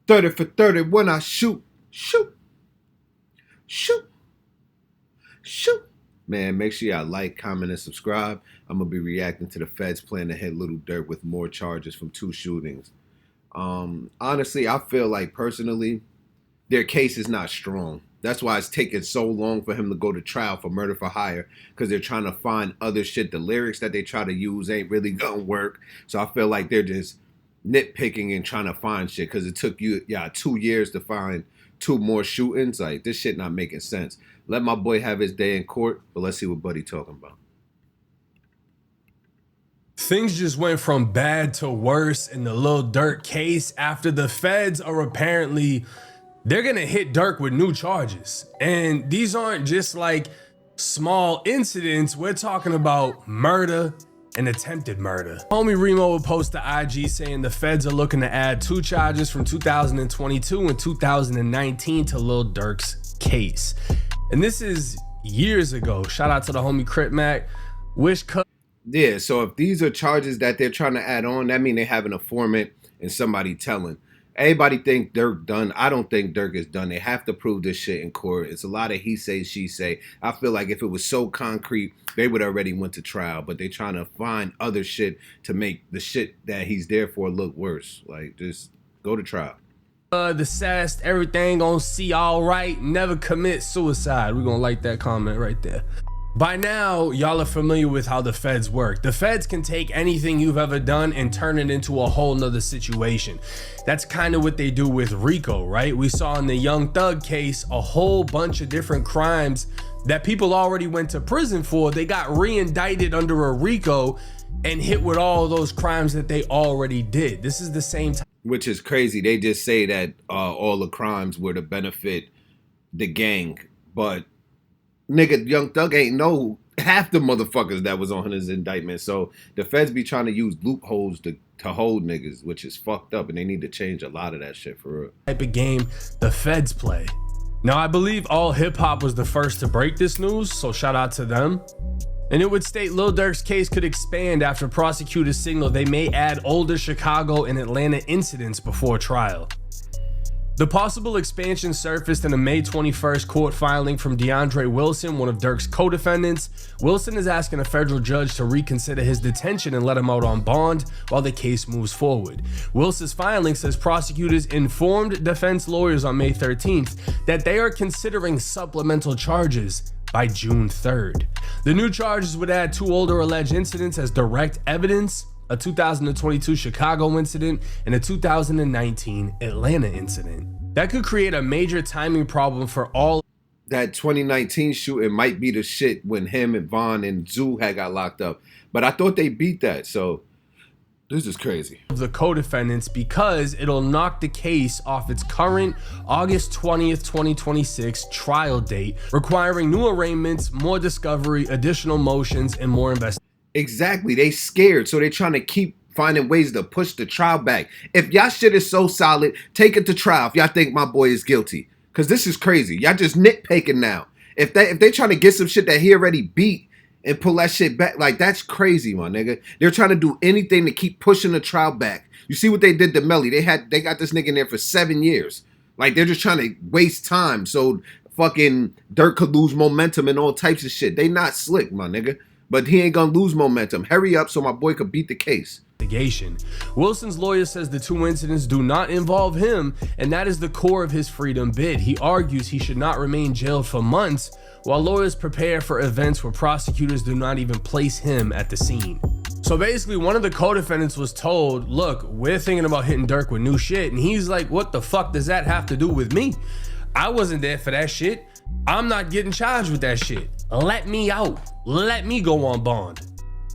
30 for 30 when I shoot. Shoot. Shoot. Shoot. Man, make sure y'all like, comment, and subscribe. I'm going to be reacting to the feds plan to hit Lil Durk with more charges from 2 shootings. Honestly, I feel like personally, their case is not strong. That's why it's taking so long for him to go to trial for murder for hire, because they're trying to find other shit. The lyrics that they try to use ain't really gonna work. So I feel like they're just nitpicking and trying to find shit, because it took you 2 years to find 2 more shootings. Like, this shit not making sense. Let my boy have his day in court, but let's see what Buddy talking about. Things just went from bad to worse in the Lil Durk case after the feds are apparently, they're gonna hit Durk with new charges. And these aren't just like small incidents. We're talking about murder and attempted murder. Homie Remo will post to IG saying the feds are looking to add 2 charges from 2022 and 2019 to Lil Durk's case. And this is years ago. Shout out to the homie Crit Mac. Yeah, so if these are charges that they're trying to add on, that means they have an informant and somebody telling. Everybody think Durk done. I don't think Durk is done. They have to prove this shit in court. It's a lot of he say, she say. I feel like if it was so concrete, they would already went to trial. But they trying to find other shit to make the shit that he's there for look worse. Like, just go to trial. The sassed, everything gonna see all right, never commit suicide. We're gonna like that comment right there. By now, y'all are familiar with how the feds work. The feds can take anything you've ever done and turn it into a whole nother situation. That's kind of what they do with RICO, right? We saw in the Young Thug case a whole bunch of different crimes that people already went to prison for. They got re-indicted under a RICO and hit with all those crimes that they already did. This is the same time. Which is crazy. They just say that all the crimes were to benefit the gang, but nigga, Young Thug ain't know half the motherfuckers that was on his indictment. So the feds be trying to use loopholes to hold niggas, which is fucked up, and they need to change a lot of that shit for real. Type of game the feds play. Now, I believe All Hip Hop was the first to break this news, so shout out to them. And it would state Lil Durk's case could expand after prosecutors signal they may add older Chicago and Atlanta incidents before trial. The possible expansion surfaced in a May 21st court filing from DeAndre Wilson, one of Durk's co-defendants. Wilson is asking a federal judge to reconsider his detention and let him out on bond while the case moves forward. Wilson's filing says prosecutors informed defense lawyers on May 13th that they are considering supplemental charges by June 3rd. The new charges would add 2 older alleged incidents as direct evidence, a 2022 Chicago incident and a 2019 Atlanta incident. That could create a major timing problem for all. That 2019 shooting might be the shit when him and Vaughn and Zoo had got locked up. But I thought they beat that, so this is crazy. The co-defendants, because it'll knock the case off its current August 20th, 2026 trial date, requiring new arraignments, more discovery, additional motions, and more investigation. Exactly. They scared, so they're trying to keep finding ways to push the trial back. If y'all shit is so solid, take it to trial if y'all think my boy is guilty. Because this is crazy. Y'all just nitpicking now. If they trying to get some shit that he already beat and pull that shit back, like, that's crazy, my nigga. They're trying to do anything to keep pushing the trial back. You see what they did to Melly. They got this nigga in there for 7 years. Like, they're just trying to waste time so fucking Durk could lose momentum and all types of shit. They not slick, my nigga. But he ain't gonna lose momentum. Hurry up so my boy could beat the case. Wilson's lawyer says the 2 incidents do not involve him, and that is the core of his freedom bid. He argues he should not remain jailed for months, while lawyers prepare for events where prosecutors do not even place him at the scene. So basically, one of the co-defendants was told, look, we're thinking about hitting Durk with new shit. And he's like, what the fuck does that have to do with me? I wasn't there for that shit. I'm not getting charged with that shit. Let me out. Let me go on bond.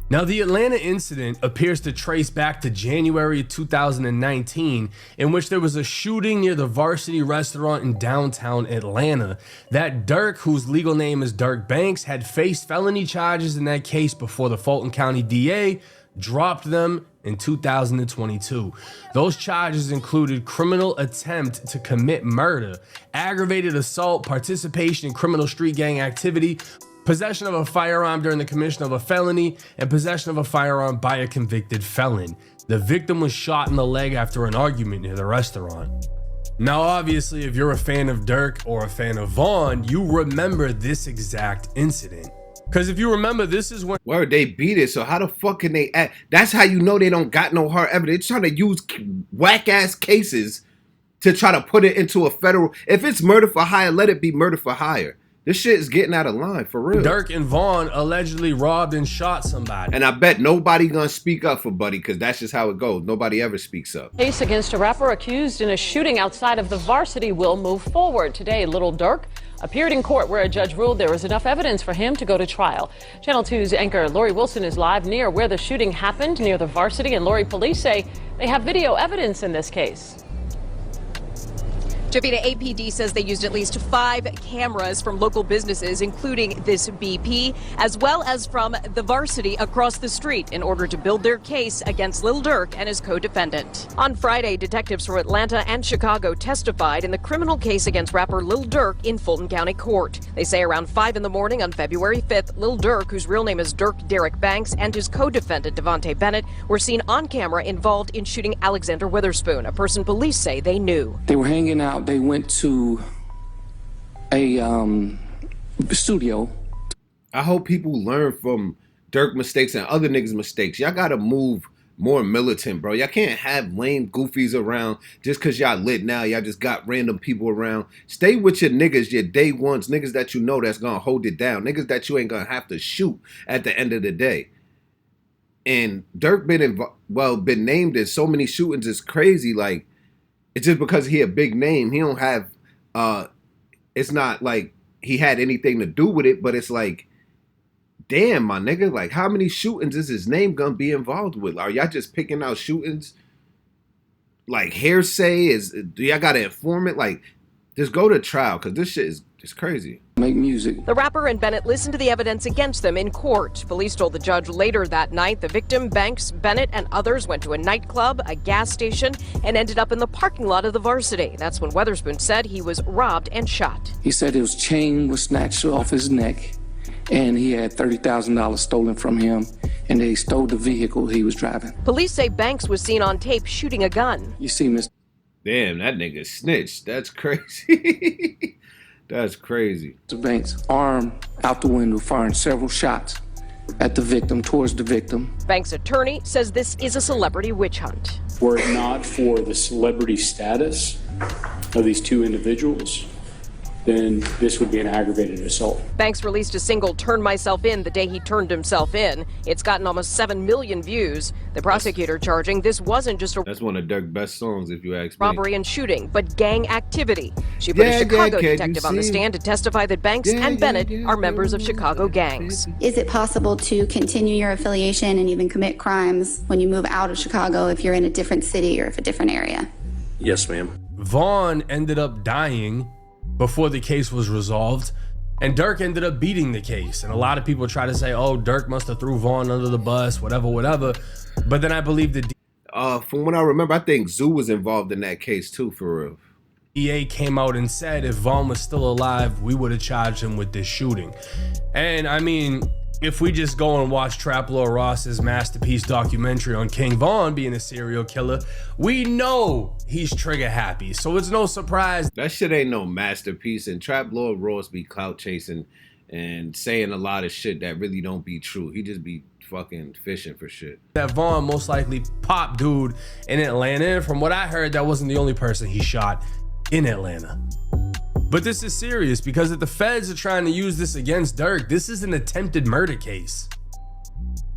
Now, the Atlanta incident appears to trace back to January 2019, in which there was a shooting near the Varsity restaurant in downtown Atlanta. That Durk, whose legal name is Durk Banks, had faced felony charges in that case before the Fulton County DA dropped them in 2022. Those charges included criminal attempt to commit murder, aggravated assault, participation in criminal street gang activity, possession of a firearm during the commission of a felony, and possession of a firearm by a convicted felon. The victim was shot in the leg after an argument near the restaurant. Now, obviously, if you're a fan of Durk or a fan of Vaughn, you remember this exact incident. Because if you remember, this is when Word, they beat it, so how the fuck can they act? That's how you know they don't got no hard evidence. They're trying to use whack-ass cases to try to put it into a federal. If it's murder for hire, let it be murder for hire. This shit is getting out of line, for real. Durk and Vaughn allegedly robbed and shot somebody. And I bet nobody gonna speak up for Buddy, because that's just how it goes. Nobody ever speaks up. Case against a rapper accused in a shooting outside of the Varsity will move forward. Today, Lil Durk appeared in court where a judge ruled there was enough evidence for him to go to trial. Channel 2's anchor Lori Wilson is live near where the shooting happened, near the Varsity, and Lori, police say they have video evidence in this case. Javita, APD says they used at least 5 cameras from local businesses, including this BP, as well as from the Varsity across the street in order to build their case against Lil Durk and his co-defendant. On Friday, detectives from Atlanta and Chicago testified in the criminal case against rapper Lil Durk in Fulton County Court. They say around 5 in the morning on February 5th, Lil Durk, whose real name is Dirk Derek Banks, and his co-defendant Devontae Bennett were seen on camera involved in shooting Alexander Witherspoon, a person police say they knew. They were hanging out. They went to a studio. I hope people learn from Durk mistakes and other niggas' mistakes. Y'all gotta move more militant, bro. Y'all can't have lame goofies around just because y'all lit now. Y'all just got random people around. Stay with your niggas, your day ones, niggas that you know that's gonna hold it down, niggas that you ain't gonna have to shoot at the end of the day. And Durk been named in so many shootings is crazy. Like, it's just because he a big name. He don't have, it's not like he had anything to do with it, but it's like, damn, my nigga, like how many shootings is his name gonna be involved with? Are y'all just picking out shootings? Like hearsay? Do y'all gotta inform it? Like, just go to trial, because this shit is crazy. Make music. The rapper and Bennett listened to the evidence against them in court. Police told the judge later that night the victim, Banks, Bennett, and others went to a nightclub, a gas station, and ended up in the parking lot of the Varsity. That's when Witherspoon said he was robbed and shot. He said his chain was snatched off his neck, and he had $30,000 stolen from him, and they stole the vehicle he was driving. Police say Banks was seen on tape shooting a gun. You see, Mr. Damn, that nigga snitched. That's crazy. That's crazy. Banks' arm out the window, firing several shots at the victim, towards the victim. Banks' attorney says this is a celebrity witch hunt. Were it not for the celebrity status of these two individuals, then this would be an aggravated assault. Banks released a single, Turn Myself In, the day he turned himself in. It's gotten almost 7 million views. The prosecutor charging this wasn't just a That's one of Durk's best songs, if you ask me. robbery and shooting, but gang activity. She put a Chicago detective on the stand to testify that Banks and Bennett are members of Chicago gangs. Is it possible to continue your affiliation and even commit crimes when you move out of Chicago if you're in a different city or if a different area? Yes, ma'am. Vaughn ended up dying before the case was resolved, and Durk ended up beating the case. And a lot of people try to say, oh, Durk must have threw Vaughn under the bus, whatever. But then I believe the from what I remember, I think Zoo was involved in that case too, for real. DA came out and said if Vaughn was still alive, we would have charged him with this shooting. And I mean, if we just go and watch Trap Lord Ross's masterpiece documentary on King Vaughn being a serial killer, we know he's trigger happy. So it's no surprise That shit ain't no masterpiece. And Trap Lord Ross be clout chasing and saying a lot of shit that really don't be true. He just be fucking fishing for shit. that Vaughn most likely popped dude in Atlanta. And from what I heard, that wasn't the only person he shot in Atlanta. But this is serious because if the feds are trying to use this against Durk, this is an attempted murder case.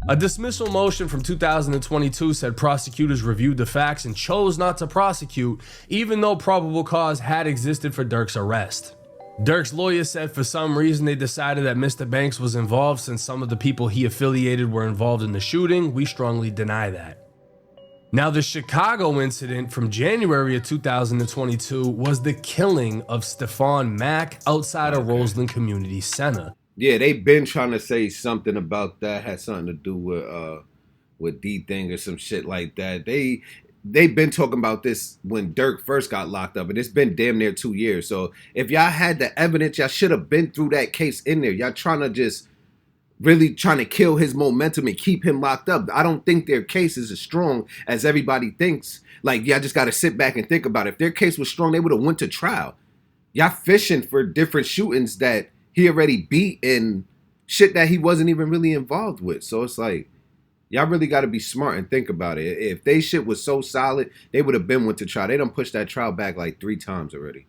A dismissal motion from 2022 said prosecutors reviewed the facts and chose not to prosecute, even though probable cause had existed for Durk's arrest. Durk's lawyer said for some reason they decided that Mr. Banks was involved since some of the people he affiliated were involved in the shooting. We strongly deny that. Now, the Chicago incident from January of 2022 was the killing of Stephon Mack outside of Roseland Community Center. Yeah, they been trying to say something about that. Had something to do with D-Thing or some shit like that. They've been talking about this when Durk first got locked up, and it's been damn near 2 years. So if y'all had the evidence, y'all should have been through that case in there. Y'all trying to just really trying to kill his momentum and keep him locked up. I don't think their case is as strong as everybody thinks. Like, y'all just got to sit back and think about it. If their case was strong, they would have went to trial. Y'all fishing for different shootings that he already beat and shit that he wasn't even really involved with. So it's like, y'all really got to be smart and think about it. If they shit was so solid, they would have been went to trial. They done pushed that trial back like 3 times already.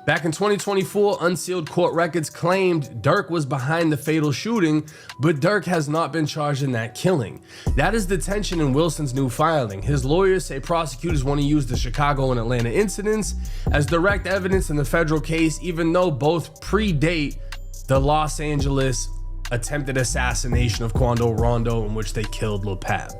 Back in 2024, unsealed court records claimed Durk was behind the fatal shooting, but Durk has not been charged in that killing. That is the tension in Wilson's new filing. His lawyers say prosecutors want to use the Chicago and Atlanta incidents as direct evidence in the federal case, even though both predate the Los Angeles attempted assassination of Quando Rondo, in which they killed Lil Pab.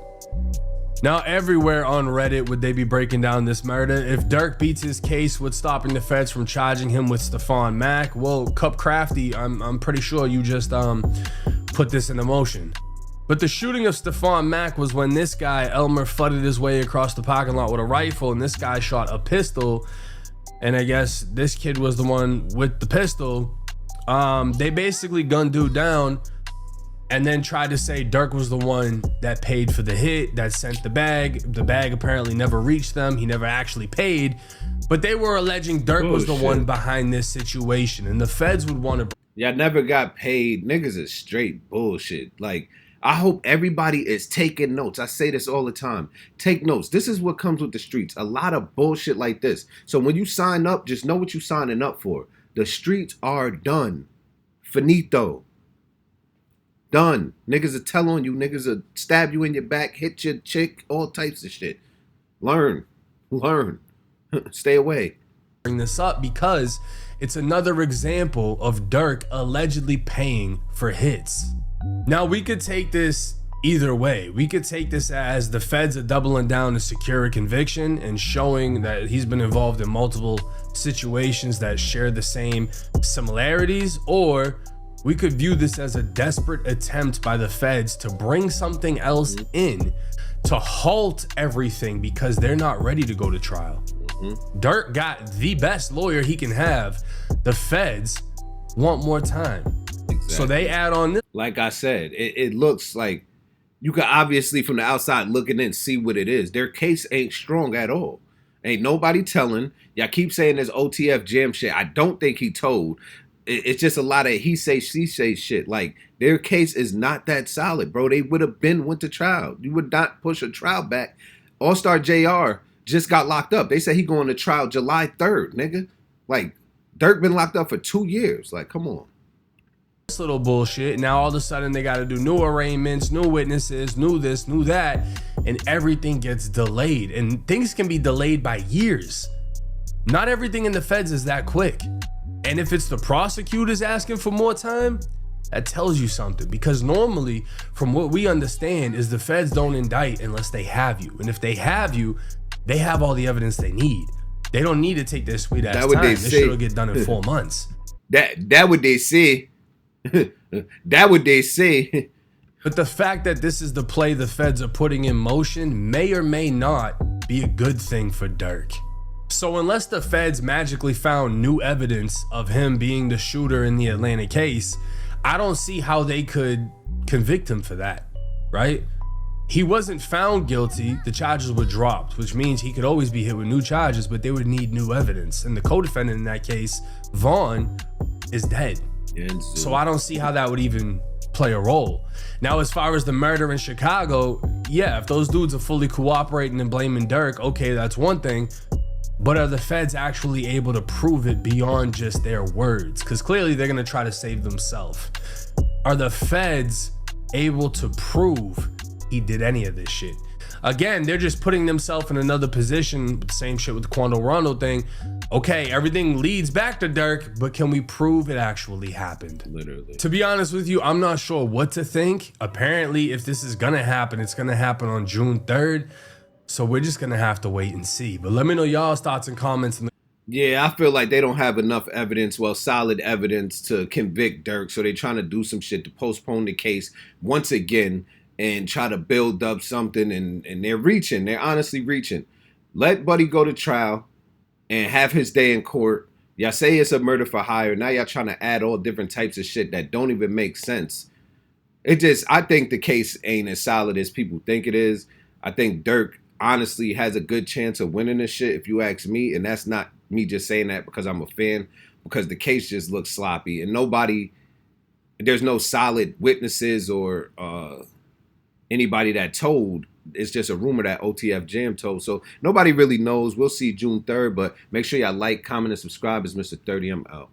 Now, everywhere on Reddit would they be breaking down this murder. If Durk beats his case with stopping the feds from charging him with Stephon Mack, well, Cup Crafty, I'm pretty sure you just put this into motion. But the shooting of Stephon Mack was when this guy, Elmer, fudded his way across the parking lot with a rifle, and this guy shot a pistol. And I guess this kid was the one with the pistol. They basically gunned dude down and then tried to say Durk was the one that paid for the hit, that sent the bag. The bag apparently never reached them. He never actually paid. But they were alleging Durk was the one behind this situation. And the feds would want to... Y'all never got paid. Niggas is straight bullshit. Like, I hope everybody is taking notes. I say this all the time. Take notes. This is what comes with the streets. A lot of bullshit like this. So when you sign up, just know what you're signing up for. The streets are done. Finito. Done. Niggas will tell on you. Niggas will stab you in your back, hit your chick, all types of shit. Learn. Stay away. Bring this up because it's another example of Durk allegedly paying for hits. Now, we could take this either way. We could take this as the feds are doubling down to secure a conviction and showing that he's been involved in multiple situations that share the same similarities, or we could view this as a desperate attempt by the feds to bring something else in to halt everything because they're not ready to go to trial. Durk got the best lawyer he can have. The feds want more time. Exactly. So they add on this. Like I said, it looks like you can obviously from the outside looking in see what it is. Their case ain't strong at all. Ain't nobody telling. Y'all keep saying this OTF jam shit. I don't think he told. It's just a lot of he say, she say shit. Like, their case is not that solid, bro. They would have been went to trial. You would not push a trial back. All-Star JR just got locked up. They said he going to trial July 3rd, nigga. Like, Durk been locked up for 2 years. Like, come on. This little bullshit. Now, all of a sudden, they got to do new arraignments, new witnesses, new this, new that, and everything gets delayed. And things can be delayed by years. Not everything in the feds is that quick. And if it's the prosecutors asking for more time, that tells you something. Because normally, from what we understand, is the feds don't indict unless they have you. And if they have you, they have all the evidence they need. They don't need to take their sweet ass time. This shit will get done in 4 months. That what they say. That what they say. But the fact that this is the play the feds are putting in motion may or may not be a good thing for Durk. So unless the feds magically found new evidence of him being the shooter in the Atlanta case, I don't see how they could convict him for that, right? He wasn't found guilty. The charges were dropped, which means he could always be hit with new charges, but they would need new evidence. And the co-defendant in that case, Vaughn, is dead. So I don't see how that would even play a role. Now, as far as the murder in Chicago, yeah, if those dudes are fully cooperating and blaming Durk, okay, that's one thing. But are the feds actually able to prove it beyond just their words? Because clearly they're going to try to save themselves. Are the feds able to prove he did any of this shit? Again, they're just putting themselves in another position. Same shit with the Quando Rondo thing. Okay, everything leads back to Durk, but can we prove it actually happened? Literally. To be honest with you, I'm not sure what to think. Apparently, if this is going to happen, it's going to happen on June 3rd. So we're just going to have to wait and see. But let me know y'all's thoughts and comments. Yeah, I feel like they don't have enough evidence, solid evidence to convict Durk. So they're trying to do some shit to postpone the case once again and try to build up something. And they're reaching. They're honestly reaching. Let Buddy go to trial and have his day in court. Y'all say it's a murder for hire. Now y'all trying to add all different types of shit that don't even make sense. I think the case ain't as solid as people think it is. I think Durk honestly has a good chance of winning this shit, if you ask me. And that's not me just saying that because I'm a fan, because the case just looks sloppy and there's no solid witnesses or anybody that told. It's just a rumor that OTF Jam told. So nobody really knows. We'll see June 3rd, but make sure y'all like, comment, and subscribe. It's Mr. 30. I'm out.